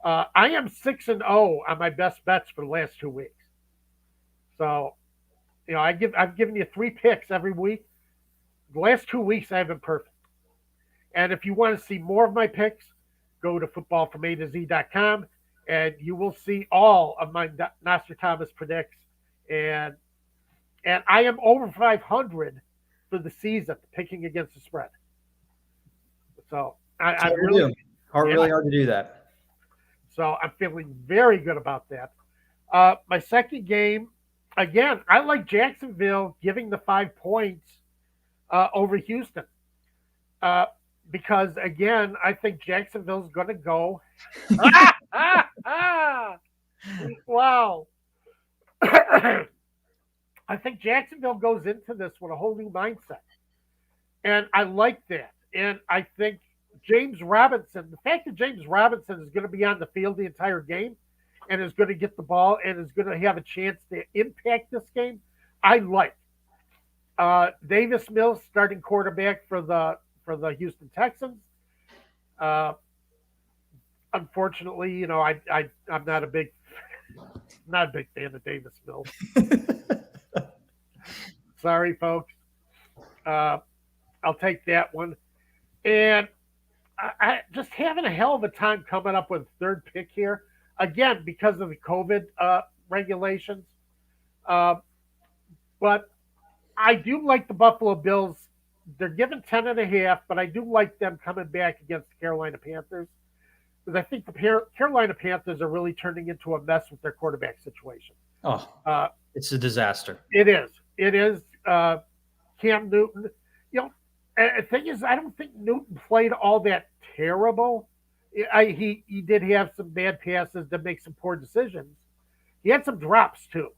I am 6-0 on my best bets for the last 2 weeks. So, I've given you 3 picks every week. The last 2 weeks I've been perfect. And if you want to see more of my picks, go to footballfromatoz.com and you will see all of my Nostradamus predicts. And I am over 500 for the season picking against the spread. So I really hard to do that. So I'm feeling very good about that. My second game, again, I like Jacksonville giving the 5 points over Houston. Because, again, I think Jacksonville's going to go. Wow. I think Jacksonville goes into this with a whole new mindset. And I like that. And I think James Robinson, the fact that James Robinson is going to be on the field the entire game and is going to get the ball and is going to have a chance to impact this game, I like. Davis Mills, starting quarterback for the Houston Texans. Unfortunately, I'm not a big fan of Davis Mills. Sorry, folks. I'll take that one. And I just having a hell of a time coming up with third pick here. Again, because of the COVID regulations. But I do like the Buffalo Bills. They're given 10.5, but I do like them coming back against the Carolina Panthers. Because I think the Carolina Panthers are really turning into a mess with their quarterback situation. Oh, it's a disaster. It is. Cam Newton. The thing is, I don't think Newton played all that terrible. He did have some bad passes that make some poor decisions. He had some drops too.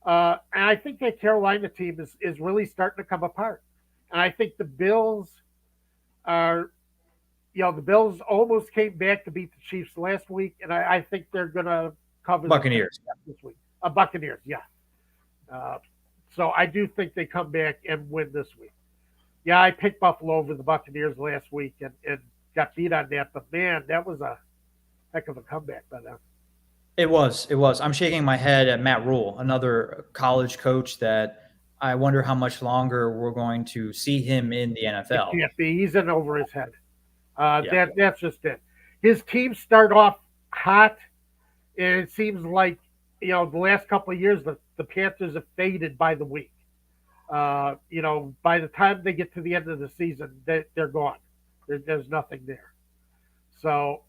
And I think that Carolina team is really starting to come apart. And I think the Bills are, the Bills almost came back to beat the Chiefs last week, and I think they're going to cover Buccaneers this week. Buccaneers, yeah. So I do think they come back and win this week. Yeah, I picked Buffalo over the Buccaneers last week and got beat on that, but man, that was a heck of a comeback by them. It was. I'm shaking my head at Matt Rule, another college coach that I wonder how much longer we're going to see him in the NFL. It can't be. He's in over his head. That's just it. His teams start off hot, and it seems like, the last couple of years, the Panthers have faded by the week. By the time they get to the end of the season, they're gone. There's nothing there. So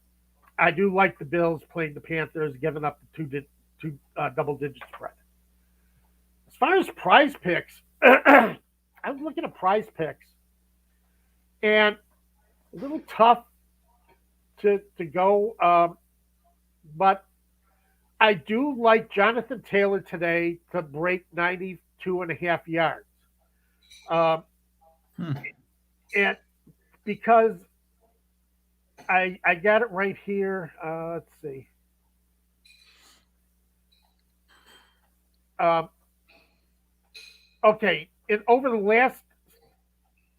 I do like the Bills playing the Panthers, giving up the two double-digit spread. As far as prize picks, I was looking at prize picks, and a little tough to go, but I do like Jonathan Taylor today to break 92.5 yards. And because I got it right here. Let's see. Okay. Over the last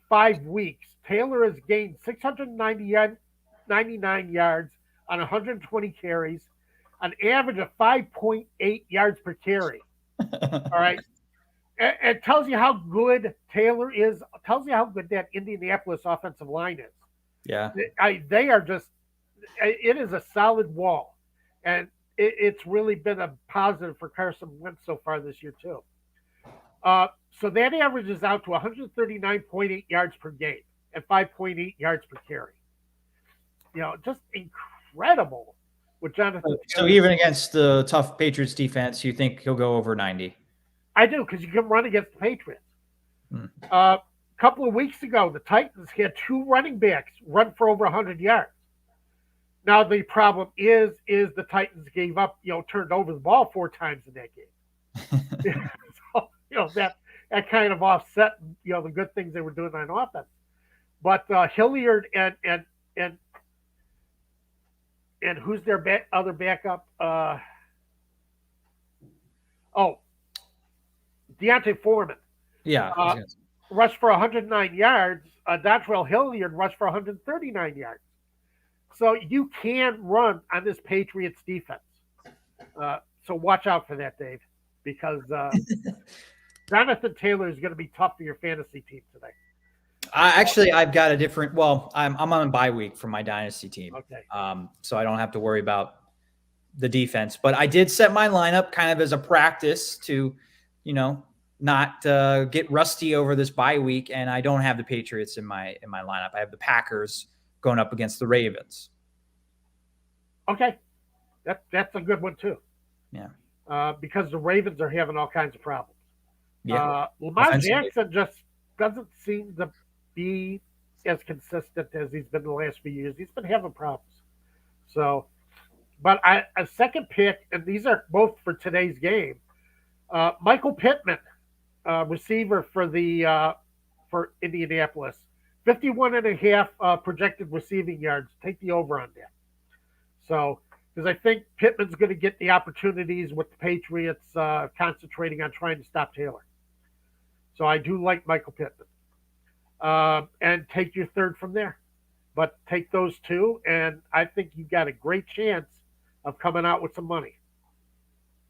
5 weeks, Taylor has gained 699 yards on 120 carries, an average of 5.8 yards per carry. All right. It tells you how good Taylor is. It tells you how good that Indianapolis offensive line is. Yeah. They are just – it is a solid wall. And it's really been a positive for Carson Wentz so far this year too. So that averages out to 139.8 yards per game and 5.8 yards per carry. Just incredible with Jonathan. So even against the tough Patriots defense, you think he'll go over 90? I do, because you can run against the Patriots. couple of weeks ago, the Titans had 2 running backs run for over 100 yards. Now the problem is the Titans gave up, turned over the ball 4 times in that game. So, that kind of offset, the good things they were doing on offense. But Hilliard and who's their other backup? Deontay Foreman. Yeah. Rushed for 109 yards. Dontrell Hilliard rushed for 139 yards. So you can run on this Patriots defense. So watch out for that, Dave, because Jonathan Taylor is going to be tough for your fantasy team today. I've got a different. Well, I'm on a bye week for my dynasty team. Okay. So I don't have to worry about the defense. But I did set my lineup kind of as a practice to, not get rusty over this bye week. And I don't have the Patriots in my lineup. I have the Packers going up against the Ravens. Okay, that's a good one too. Yeah. Because the Ravens are having all kinds of problems. Yeah. Lamar Jackson just doesn't seem to be as consistent as he's been the last few years. He's been having problems. So, but a second pick, and these are both for today's game. Michael Pittman, receiver for Indianapolis, 51.5 projected receiving yards. Take the over on that. So, because I think Pittman's going to get the opportunities with the Patriots concentrating on trying to stop Taylor. So I do like Michael Pittman. And take your third from there. But take those 2, and I think you got a great chance of coming out with some money.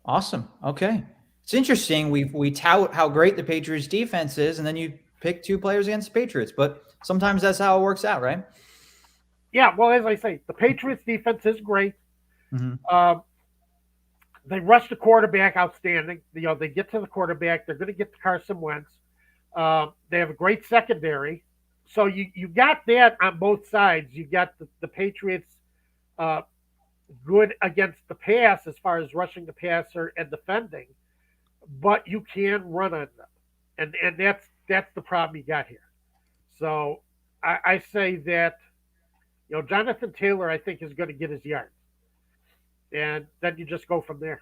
Awesome. Okay. It's interesting. We tout how great the Patriots defense is, and then you pick 2 players against the Patriots. But sometimes that's how it works out, right? Yeah, well, as I say, the Patriots defense is great. Mm-hmm. They rush the quarterback outstanding. They get to the quarterback. They're going to get to Carson Wentz. They have a great secondary. So you got that on both sides. You got the Patriots good against the pass as far as rushing the passer and defending, but you can run on them. And that's the problem you got here. So I say that Jonathan Taylor, I think, is going to get his yards. And then you just go from there.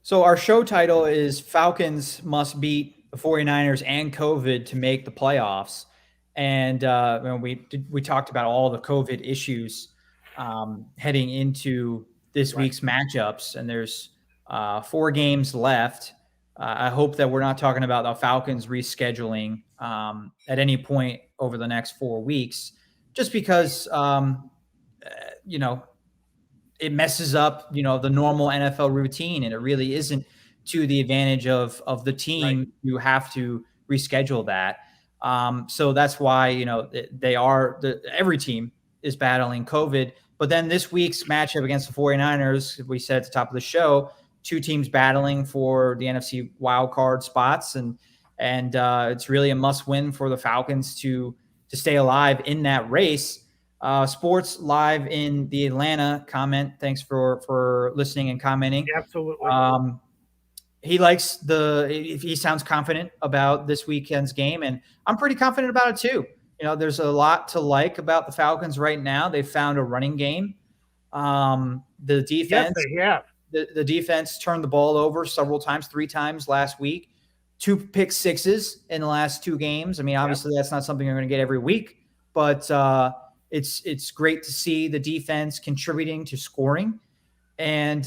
So our show title is Falcons Must Beat the 49ers and COVID to make the playoffs. And we talked about all the COVID issues heading into this week's matchups. And there's 4 games left. I hope that we're not talking about the Falcons rescheduling at any point over the next 4 weeks, just because, it messes up, the normal NFL routine, and it really isn't to the advantage of the team. Right. You have to reschedule that. So that's why, every team is battling COVID. But then this week's matchup against the 49ers, we said at the top of the show, 2 teams battling for the NFC wildcard spots. And it's really a must win for the Falcons to stay alive in that race. Sports Live in the Atlanta comment. Thanks for listening and commenting. Absolutely. He sounds confident about this weekend's game, and I'm pretty confident about it too. There's a lot to like about the Falcons right now. They've found a running game. The defense, yes, they have. The defense turned the ball over several times, 3 times last week, 2 pick sixes in the last 2 games. I mean, obviously that's not something you're going to get every week, but it's great to see the defense contributing to scoring, and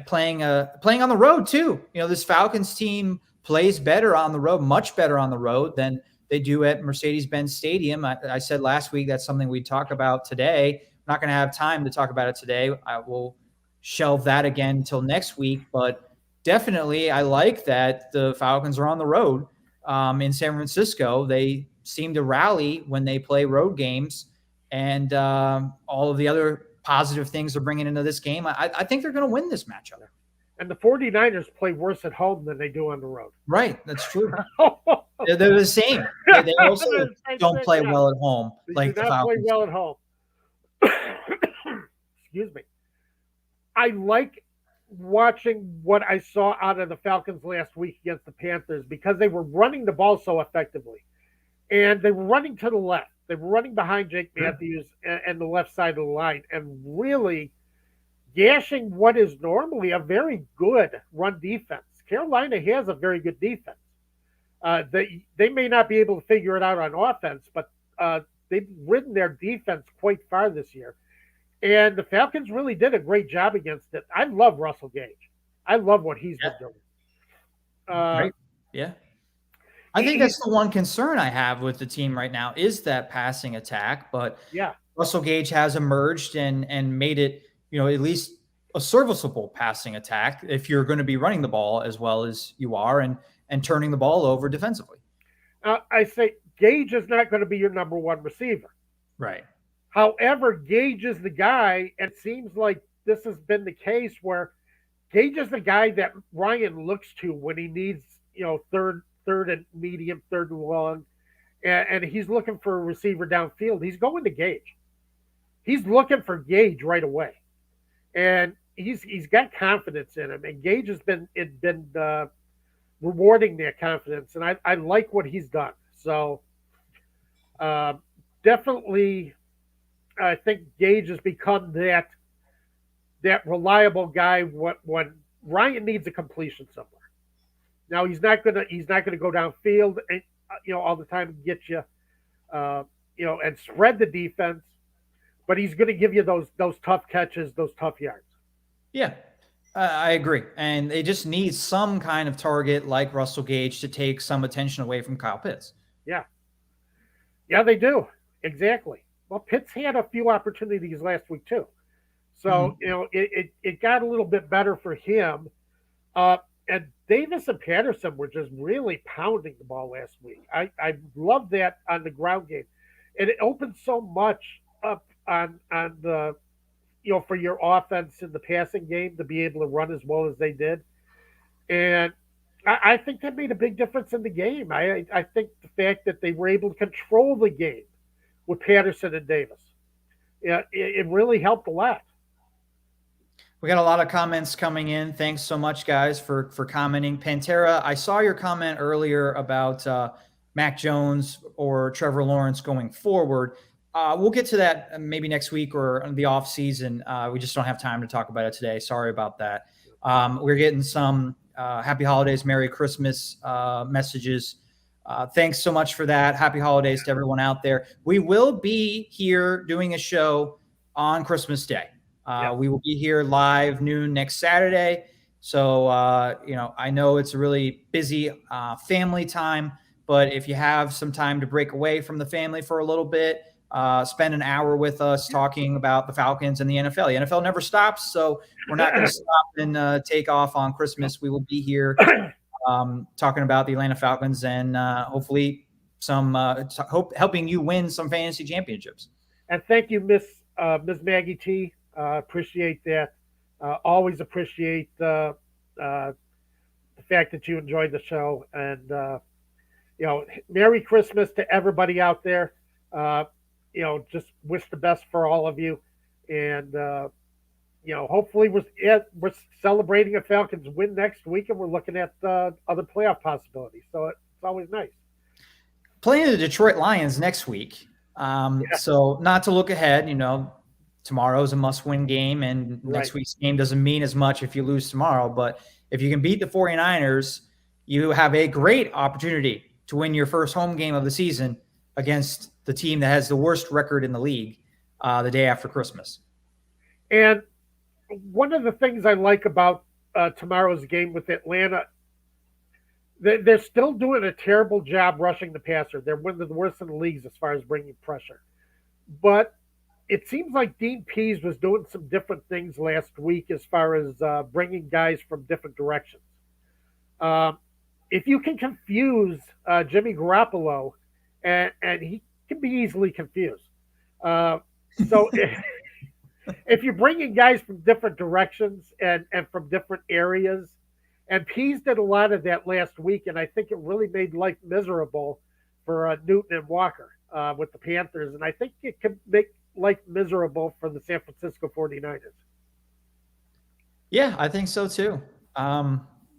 playing on the road too. This Falcons team plays better on the road, much better on the road than they do at Mercedes-Benz Stadium. I said last week that's something we'd talk about today. I'm not going to have time to talk about it today. I will shelve that again until next week, but definitely I like that the Falcons are on the road in San Francisco. They seem to rally when they play road games, and all of the other positive things they're bringing into this game. I think they're going to win this matchup. And the 49ers play worse at home than they do on the road. Right. That's true. They're the same. They also don't play well at home. They do not play well at home. Excuse me. I like watching what I saw out of the Falcons last week against the Panthers because they were running the ball so effectively. And they were running to the left. They were running behind Jake Matthews and the left side of the line and really gashing what is normally a very good run defense. Carolina has a very good defense. They may not be able to figure it out on offense, but they've ridden their defense quite far this year. And the Falcons really did a great job against it. I love Russell Gage. I love what he's been doing. Right. Yeah. I think that's the one concern I have with the team right now is that passing attack. But yeah, Russell Gage has emerged and made it, at least a serviceable passing attack if you're going to be running the ball as well as you are and turning the ball over defensively. I say Gage is not going to be your number one receiver. Right. However, Gage is the guy, and it seems like this has been the case where Gage is the guy that Ryan looks to when he needs, third and medium, third and long, and he's looking for a receiver downfield. He's going to Gage. He's looking for Gage right away, and he's got confidence in him. And Gage has been rewarding that confidence, and I like what he's done. So definitely, I think Gage has become that reliable guy when Ryan needs a completion somewhere. Now he's not gonna go downfield and all the time and get you and spread the defense, but he's gonna give you those tough catches, those tough yards. Yeah, I agree, and they just need some kind of target like Russell Gage to take some attention away from Kyle Pitts. Yeah, they do exactly. Well, Pitts had a few opportunities last week too. So, it got a little bit better for him. And Davis and Patterson were just really pounding the ball last week. I love that on the ground game. And it opened so much up on the, for your offense in the passing game to be able to run as well as they did. And I think that made a big difference in the game. I think the fact that they were able to control the game with Patterson and Davis, it really helped a lot. We got a lot of comments coming in. Thanks so much, guys, for commenting. Pantera, I saw your comment earlier about Mac Jones or Trevor Lawrence going forward. We'll get to that maybe next week or in the off season. We just don't have time to talk about it today. Sorry about that. We're getting some happy holidays, Merry Christmas messages. Thanks so much for that. Happy holidays to everyone out there. We will be here doing a show on Christmas Day. We will be here live noon next Saturday. So, I know it's a really busy family time, but if you have some time to break away from the family for a little bit, spend an hour with us talking about the Falcons and the NFL. The NFL never stops, so we're not going to stop and take off on Christmas. We will be here talking about the Atlanta Falcons and hopefully some helping you win some fantasy championships. And thank you, Miss Maggie T. Appreciate that. Always appreciate the fact that you enjoyed the show. And, Merry Christmas to everybody out there. Just wish the best for all of you. And, hopefully we're celebrating a Falcons win next week and we're looking at other playoff possibilities. So it's always nice. Playing the Detroit Lions next week. So not to look ahead, tomorrow's a must-win game, and next week's game doesn't mean as much if you lose tomorrow. But if you can beat the 49ers, you have a great opportunity to win your first home game of the season against the team that has the worst record in the league the day after Christmas. And one of the things I like about tomorrow's game with Atlanta, they're still doing a terrible job rushing the passer. They're one of the worst in the leagues as far as bringing pressure. But it seems like Dean Pease was doing some different things last week as far as bringing guys from different directions. If you can confuse Jimmy Garoppolo, and he can be easily confused. So if you're bringing guys from different directions and from different areas, and Pease did a lot of that last week, and I think it really made life miserable for Newton and Walker with the Panthers, and I think it could make life miserable for the San Francisco 49ers. Yeah, I think so too.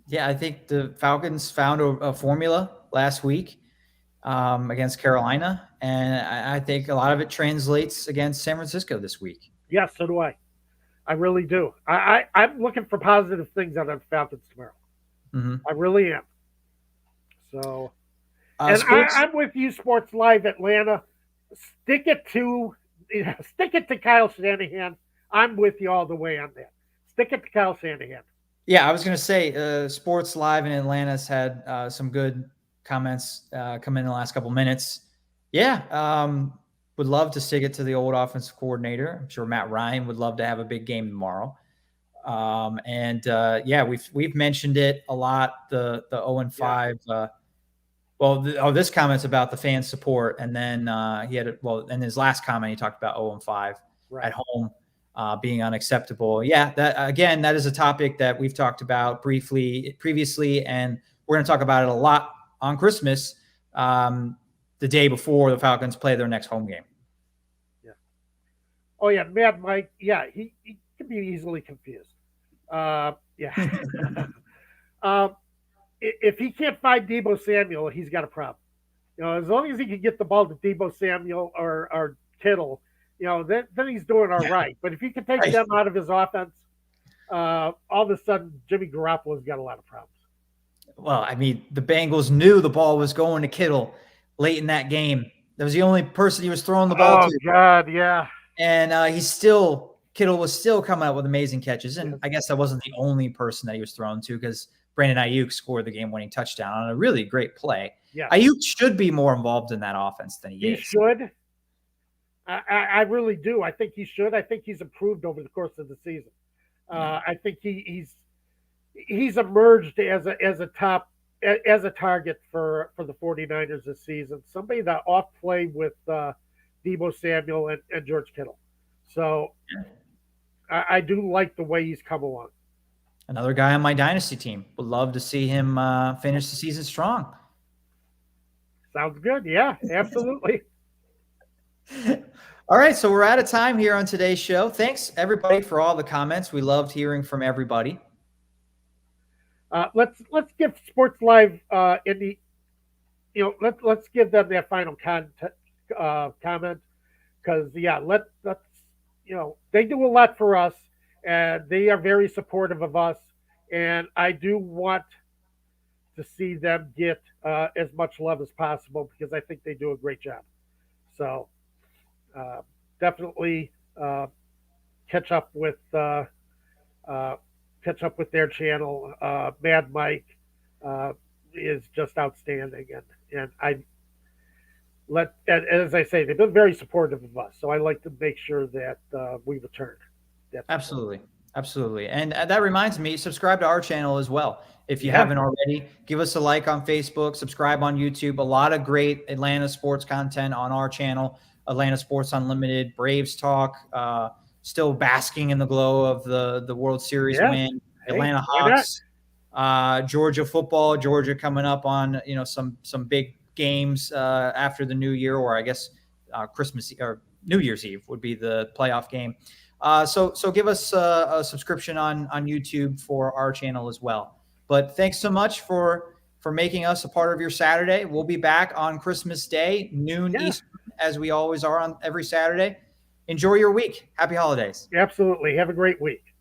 Yeah, I think the Falcons found a formula last week against Carolina, and I think a lot of it translates against San Francisco this week. Yes, so do I. I really do. I'm looking for positive things out of the Falcons tomorrow. Mm-hmm. I really am. So, Sports. I'm with you, Sports Live Atlanta. Stick it to stick it to Kyle Shanahan. I'm with you all the way on that. Stick it to Kyle Shanahan. Yeah, I was going to say Sports Live in Atlanta's had some good comments come in the last couple minutes. Yeah, would love to stick it to the old offensive coordinator. I'm sure Matt Ryan would love to have a big game tomorrow. Yeah, we've mentioned it a lot. The 0-5. This comment's about the fan support, and then he had in his last comment he talked about 0-5 at home being unacceptable. Yeah, that is a topic that we've talked about briefly previously, and we're going to talk about it a lot on Christmas, the day before the Falcons play their next home game. Yeah. Oh yeah, Mad Mike. Yeah, he can be easily confused. Yeah. If he can't find Deebo Samuel, he's got a problem. As long as he can get the ball to Deebo Samuel or Kittle, then he's doing all right. But if he can take them out of his offense, all of a sudden Jimmy Garoppolo's got a lot of problems. Well, I mean, the Bengals knew the ball was going to Kittle late in that game. That was the only person he was throwing the ball to. Oh God, yeah. And Kittle was still coming out with amazing catches. And I guess that wasn't the only person that he was thrown to, because Brandon Ayuk scored the game-winning touchdown on a really great play. Yeah. Ayuk should be more involved in that offense than he is. He should. I really do. I think he should. I think he's improved over the course of the season. I think he's emerged as a target for the 49ers this season. Somebody that off play with Deebo Samuel and George Kittle. So I do like the way he's come along. Another guy on my dynasty team. Would love to see him finish the season strong. Sounds good. Yeah, absolutely. All right, so we're out of time here on today's show. Thanks everybody for all the comments. We loved hearing from everybody. Let's give Sports Live let's give them their final comment, because let's they do a lot for us, and they are very supportive of us, and I do want to see them get as much love as possible, because I think they do a great job. So definitely catch up with their channel. Mad Mike is just outstanding, and as I say, they've been very supportive of us. So I like to make sure that we return. Absolutely. And that reminds me, subscribe to our channel as well. If you haven't already, give us a like on Facebook, subscribe on YouTube. A lot of great Atlanta sports content on our channel, Atlanta Sports Unlimited, Braves Talk, still basking in the glow of the World Series win, Atlanta Hawks, Georgia football, Georgia coming up on, some big games after the new year, or I guess Christmas or New Year's Eve would be the playoff game. So give us a subscription on YouTube for our channel as well. But thanks so much for making us a part of your Saturday. We'll be back on Christmas Day, noon Eastern, as we always are on every Saturday. Enjoy your week. Happy holidays. Absolutely. Have a great week.